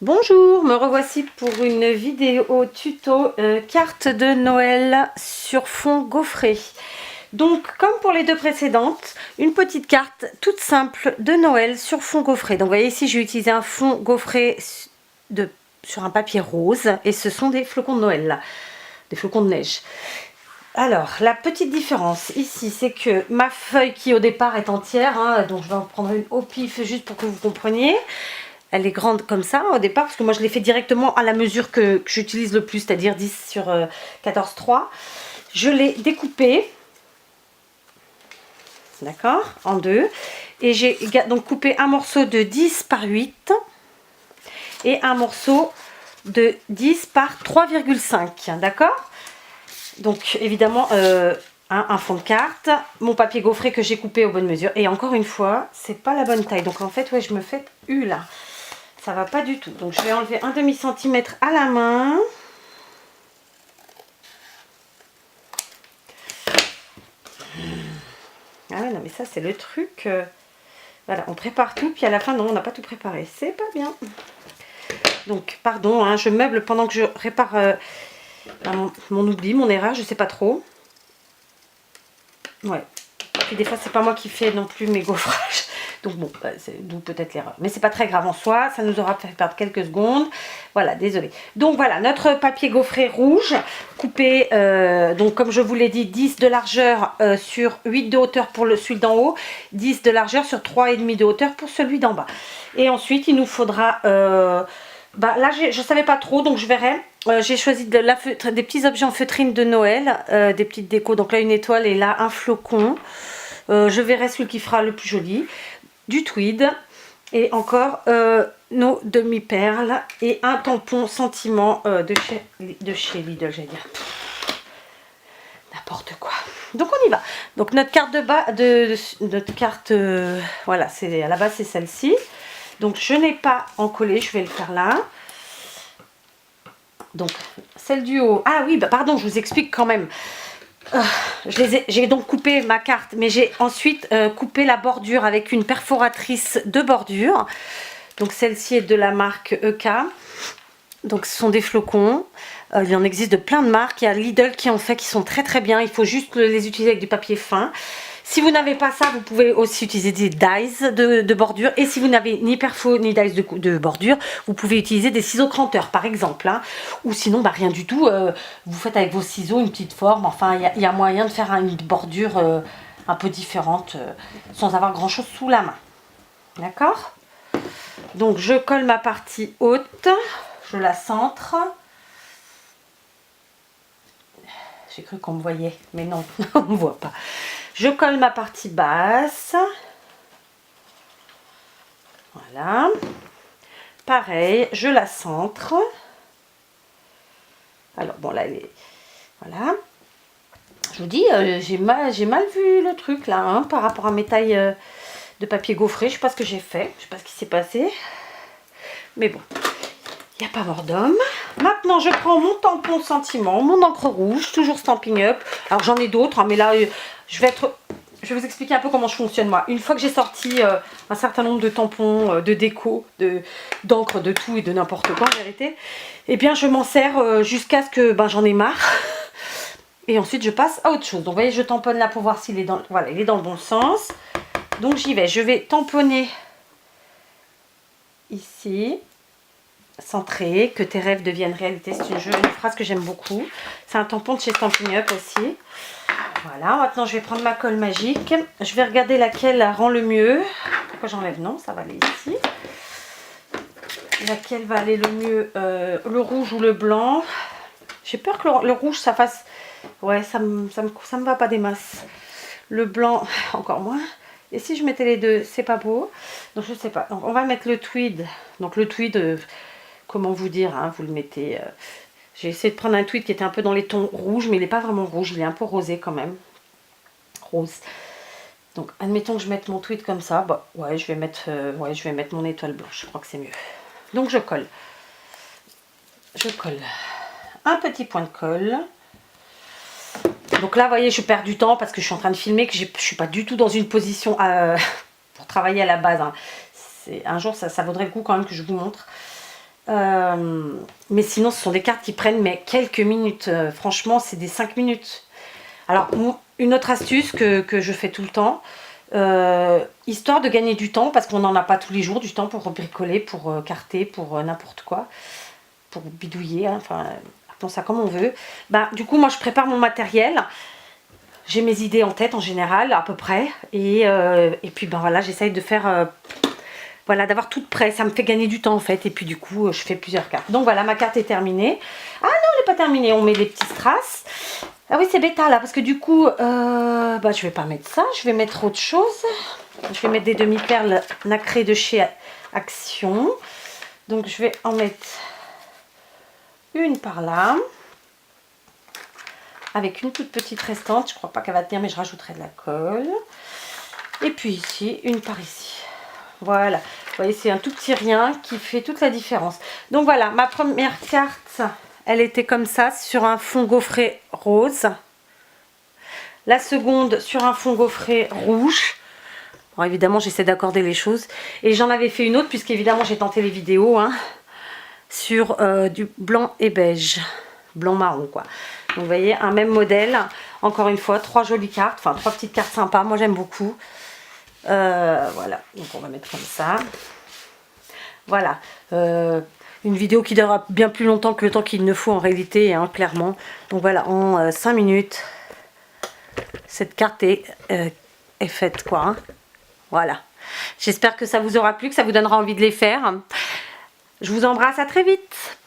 Bonjour, me revoici pour une vidéo tuto carte de Noël sur fond gaufré. Donc comme pour les deux précédentes, une petite carte toute simple de Noël sur fond gaufré. Donc vous voyez ici j'ai utilisé un fond gaufré sur un papier rose et ce sont des flocons de Noël là, des flocons de neige. Alors la petite différence ici c'est que ma feuille qui au départ est entière, donc je vais en prendre une au pif juste pour que vous compreniez. Elle est grande comme ça au départ, parce que moi je l'ai fait directement à la mesure que j'utilise le plus, c'est-à-dire 10 sur 14,3. Je l'ai découpée, d'accord, en deux. Et j'ai donc coupé un morceau de 10 par 8 et un morceau de 10 par 3,5, d'accord. Donc évidemment, un fond de carte, mon papier gaufré que j'ai coupé aux bonnes mesures. Et encore une fois, c'est pas la bonne taille. Donc en fait, ouais, je me fais là. Ça va pas du tout. Donc je vais enlever un demi-centimètre à la main. Ah ouais, non mais ça c'est le truc. Voilà, on prépare tout, puis à la fin non, on n'a pas tout préparé. C'est pas bien. Donc pardon, je meuble pendant que je répare mon oubli, mon erreur, je sais pas trop. Ouais. Puis des fois c'est pas moi qui fais non plus mes gaufrages. Donc bon, c'est d'où peut-être l'erreur. Mais c'est pas très grave en soi, ça nous aura fait perdre quelques secondes. Voilà, désolé. Donc voilà, notre papier gaufré rouge, coupé, donc comme je vous l'ai dit, 10 de largeur sur 8 de hauteur pour celui d'en haut, 10 de largeur sur 3,5 de hauteur pour celui d'en bas. Et ensuite, il nous faudra... là, je ne savais pas trop, donc je verrai. J'ai choisi des petits objets en feutrine de Noël, des petites décos. Donc là, une étoile et là, un flocon. Je verrai celui qui fera le plus joli. Du tweed et encore nos demi-perles et un tampon sentiment de chez Lidl, j'allais dire n'importe quoi. Donc on y va. Donc notre carte de bas notre carte voilà, c'est à la base c'est celle-ci. Donc je n'ai pas encollé, je vais le faire là. Donc celle du haut, ah oui, pardon, je vous explique quand même. J'ai donc coupé ma carte, mais j'ai ensuite coupé la bordure avec une perforatrice de bordure. Donc celle-ci est de la marque EK. Donc ce sont des flocons. Il en existe de plein de marques. Il y a Lidl qui en fait, qui sont très très bien. Il faut juste les utiliser avec du papier fin. Si vous n'avez pas ça, vous pouvez aussi utiliser des dies de bordure. Et si vous n'avez ni perfo ni dies de bordure, vous pouvez utiliser des ciseaux cranteurs par exemple. Ou sinon, rien du tout. Vous faites avec vos ciseaux une petite forme. Enfin, il y a moyen de faire une bordure un peu différente sans avoir grand chose sous la main. D'accord? Donc je colle ma partie haute. Je la centre. J'ai cru qu'on me voyait, mais non, on ne me voit pas. Je colle ma partie basse. Voilà. Pareil, je la centre. Alors, bon, là, elle est... Voilà. Je vous dis, j'ai mal vu le truc, là, par rapport à mes tailles de papier gaufré. Je ne sais pas ce que j'ai fait. Je ne sais pas ce qui s'est passé. Mais bon, il n'y a pas mort d'homme. Maintenant, je prends mon tampon sentiment, mon encre rouge, toujours Stampin' Up. Alors, j'en ai d'autres, mais là, je vais vous expliquer un peu comment je fonctionne, moi. Une fois que j'ai sorti un certain nombre de tampons, de déco, d'encre, de tout et de n'importe quoi, en vérité, eh bien, je m'en sers jusqu'à ce que j'en ai marre. Et ensuite, je passe à autre chose. Donc, vous voyez, je tamponne là pour voir s'il est voilà, il est dans le bon sens. Donc, j'y vais. Je vais tamponner ici. Centré, que tes rêves deviennent réalité, c'est une phrase que j'aime beaucoup. C'est un tampon de chez Stampin' Up aussi. Voilà, maintenant je vais prendre ma colle magique. Je vais regarder laquelle rend le mieux. Pourquoi j'enlève? Non, ça va aller ici. Laquelle va aller le mieux, le rouge ou le blanc? J'ai peur que le rouge ça fasse... Ouais, ça me va pas des masses. Le blanc, encore moins. Et si je mettais les deux, c'est pas beau. Donc je sais pas. Donc on va mettre le tweed. Donc le tweed... comment vous dire, vous le mettez... j'ai essayé de prendre un tweed qui était un peu dans les tons rouges, mais il n'est pas vraiment rouge, il est un peu rosé quand même. Rose. Donc, admettons que je mette mon tweed comme ça. Ouais, je vais mettre mon étoile blanche, je crois que c'est mieux. Donc, je colle. Je colle un petit point de colle. Donc là, vous voyez, je perds du temps parce que je suis en train de filmer, que je ne suis pas du tout dans une position pour travailler à la base. Un jour, ça vaudrait le coup quand même que je vous montre. Mais sinon, ce sont des cartes qui prennent mais quelques minutes. Franchement, c'est des 5 minutes. Alors, une autre astuce que je fais tout le temps, histoire de gagner du temps, parce qu'on n'en a pas tous les jours, du temps pour bricoler, pour carter, pour n'importe quoi, pour bidouiller, hein, enfin, appelons ça comme on veut. Bah, du coup, moi, je prépare mon matériel. J'ai mes idées en tête en général, à peu près. Et puis, ben voilà, j'essaye de faire... voilà, d'avoir tout prêt, ça me fait gagner du temps en fait. Et puis du coup, je fais plusieurs cartes. Donc voilà, ma carte est terminée. Ah non, elle n'est pas terminée, on met des petits strass. Ah oui, c'est bêta là, parce que du coup, bah, je vais pas mettre ça, je vais mettre autre chose. Je vais mettre des demi-perles nacrées de chez Action. Donc je vais en mettre une par là. Avec une toute petite restante, je crois pas qu'elle va tenir, mais je rajouterai de la colle. Et puis ici, une par ici. Voilà, vous voyez, c'est un tout petit rien qui fait toute la différence. Donc voilà, ma première carte, elle était comme ça, sur un fond gaufré rose. La seconde, sur un fond gaufré rouge. Bon, évidemment, j'essaie d'accorder les choses. Et j'en avais fait une autre, puisqu'évidemment, j'ai tenté les vidéos, hein, sur du blanc et beige. Blanc-marron, quoi. Donc, vous voyez, un même modèle. Encore une fois, 3 jolies cartes, enfin, 3 petites cartes sympas. Moi, j'aime beaucoup. Voilà, donc on va mettre comme ça. Voilà, une vidéo qui durera bien plus longtemps que le temps qu'il ne faut en réalité, hein, clairement. Donc voilà, en 5 minutes, cette carte est faite, quoi. Hein. Voilà, j'espère que ça vous aura plu, que ça vous donnera envie de les faire. Je vous embrasse, à très vite.